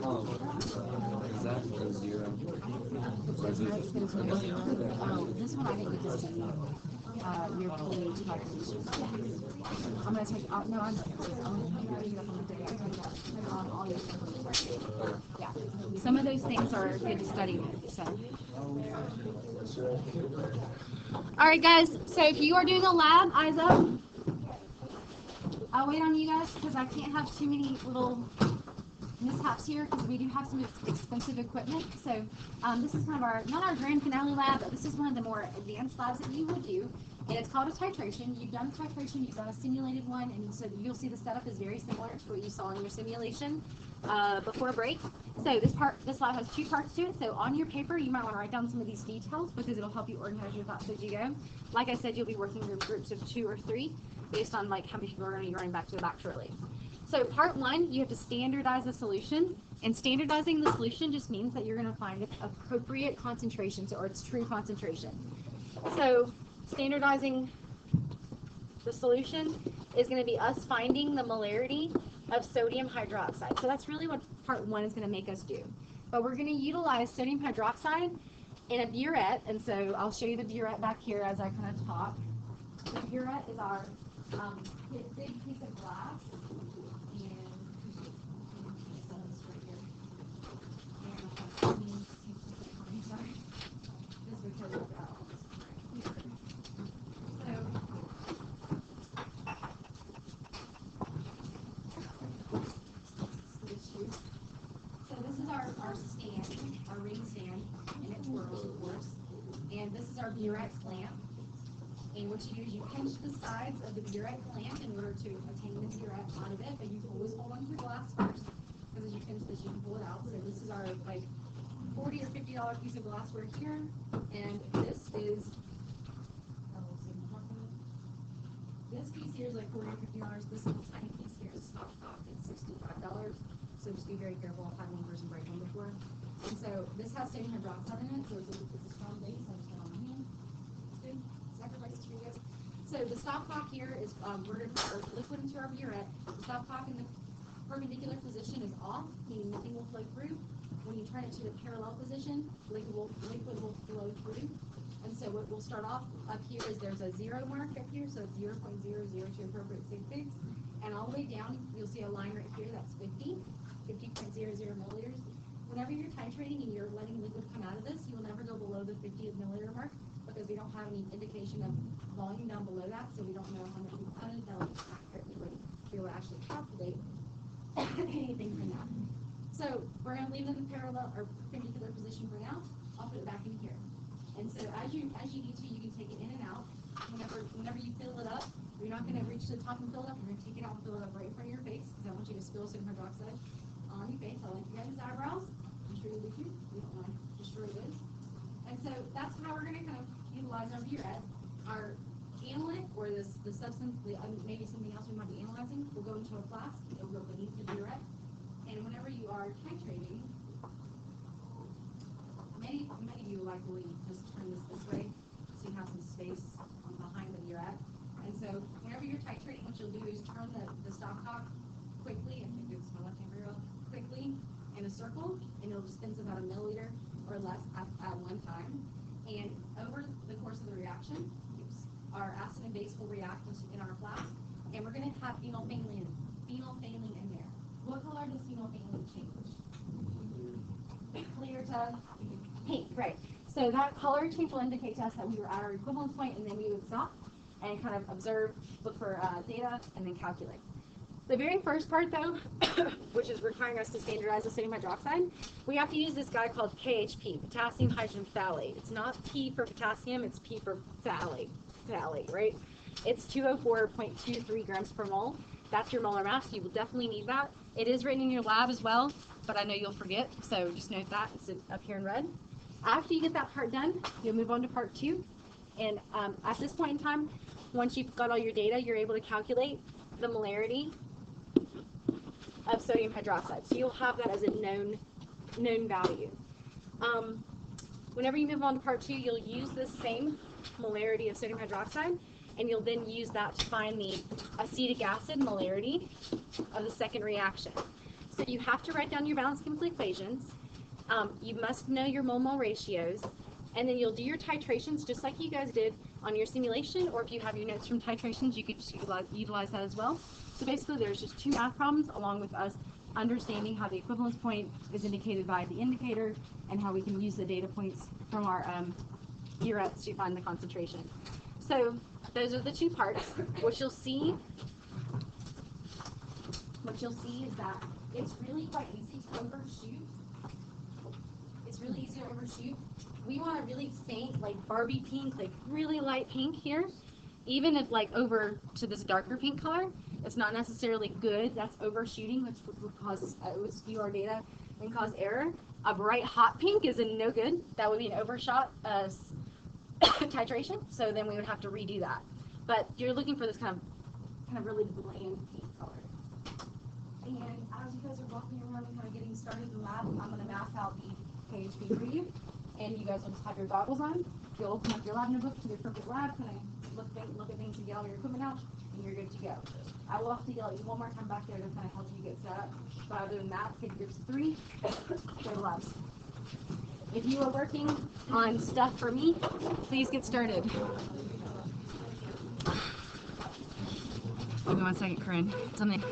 Is that a zero? This one I think you just your pH calculation. I'm going to take, no, I'm all your yeah. Some of those things are good to study with, so. All right, guys, so if you are doing a lab, eyes up. I'll wait on you guys because I can't have too many little mishaps here because we do have some expensive equipment. So this is kind of our, not our grand finale lab, but this is one of the more advanced labs that you would do. And it's called a titration. You've done titration, you've done a simulated one, and so you'll see the setup is very similar to what you saw in your simulation before break. So this lab has two parts to it. So on your paper, you might want to write down some of these details because it'll help you organize your thoughts as you go. Like I said, you'll be working in groups of 2 or 3 based on like how many people are going to be running back to the back shortly. So part 1, you have to standardize the solution, and standardizing the solution just means that you're going to find appropriate concentrations or its true concentration. So standardizing the solution is going to be us finding the molarity of sodium hydroxide. So that's really what part 1 is going to make us do. But we're going to utilize sodium hydroxide in a burette, and so I'll show you the burette back here as I kind of talk. The burette is our big piece of glass. Our burette clamp, and what you do is you pinch the sides of the burette clamp in order to obtain the burette out of it, but you always hold on to the glass first, because as you pinch this you can pull it out. So this is our like $40 or $50 piece of glassware here, and this is this piece here is like $40 or $50. This little tiny piece here is $65. So just be very careful. I've had one person break one before. And so this has sodium hydroxide in it, so it's a strong base. Sacrifices for you guys. So the stopcock here is we're going to put our liquid into our burette. The stopcock in the perpendicular position is off, meaning nothing will flow through. When you turn it to the parallel position, liquid will flow through. And so what we'll start off up here is there's a 0 mark up here, so it's 0.00 to appropriate sig figs. And all the way down, you'll see a line right here that's 50.00 milliliters. Whenever you're titrating and you're letting liquid come out of this, you will never go below the 50 milliliter mark, because we don't have any indication of volume down below that, so we don't know how much we've added. That will be able to actually calculate anything from that. So we're going to leave it in the parallel or perpendicular position for now. I'll put it back in here. And so as you need to, you can take it in and out. Whenever you fill it up, you're not going to reach to the top and fill it up. You're going to take it out and fill it up right in front of your face, because I want you to spill sodium hydroxide on your face. I like you guys' eyebrows. I'm sure you do too. You don't want to destroy those. And so that's how we're going to kind of utilize our burette. Our analyte, or the substance, maybe something else we might be analyzing, will go into a flask. It will go beneath the burette. And whenever you are titrating, many of you likely just turn this way so you have some space behind the burette. And so whenever you're titrating, what you'll do is turn the stopcock quickly, and it's my left hand very well, quickly in a circle, and it'll dispense about 1 milliliter or less at one time. And over the course of the reaction, our acid and base will react in our flask, and we're going to have phenolphthalein in there. What color does phenolphthalein change? Clear to pink, right. So that color change will indicate to us that we were at our equivalence point, and then we would stop and kind of observe, look for data, and then calculate. The very first part, though, which is requiring us to standardize the sodium hydroxide, we have to use this guy called KHP, potassium hydrogen phthalate. It's not P for potassium, it's P for phthalate, right? It's 204.23 grams per mole. That's your molar mass. You will definitely need that. It is written in your lab as well, but I know you'll forget, so just note that. It's up here in red. After you get that part done, you'll move on to part 2. And at this point in time, once you've got all your data, you're able to calculate the molarity of sodium hydroxide. So you'll have that as a known value. Whenever you move on to part 2, you'll use this same molarity of sodium hydroxide, and you'll then use that to find the acetic acid molarity of the second reaction. So you have to write down your balanced chemical equations. You must know your mole-mole ratios. And then you'll do your titrations just like you guys did on your simulation, or if you have your notes from titrations, you could just utilize that as well. So basically there's just 2 math problems along with us understanding how the equivalence point is indicated by the indicator and how we can use the data points from our urettes to find the concentration. So those are the 2 parts. What you'll see is that it's really quite easy to overshoot. It's really easy to overshoot. We want a really faint, like Barbie pink, like really light pink here. Even if like over to this darker pink color, it's not necessarily good. That's overshooting, which would cause would skew our data and cause error. A bright hot pink is a no good. That would be an overshot titration. So then we would have to redo that. But you're looking for this kind of really bland pink color. And as you guys are walking around and kind of getting started in the lab, I'm going to mask out the KHP for you. And you guys will just have your goggles on. You'll open up your lab notebook to your perfect lab, kind of look at things and get all your equipment out, and you're good to go. I will have to yell at you one more time back there to kind of help you get set up. But other than that, take groups of 3, go to labs. If you are working on stuff for me, please get started. Give me 1 second, Corinne. Something.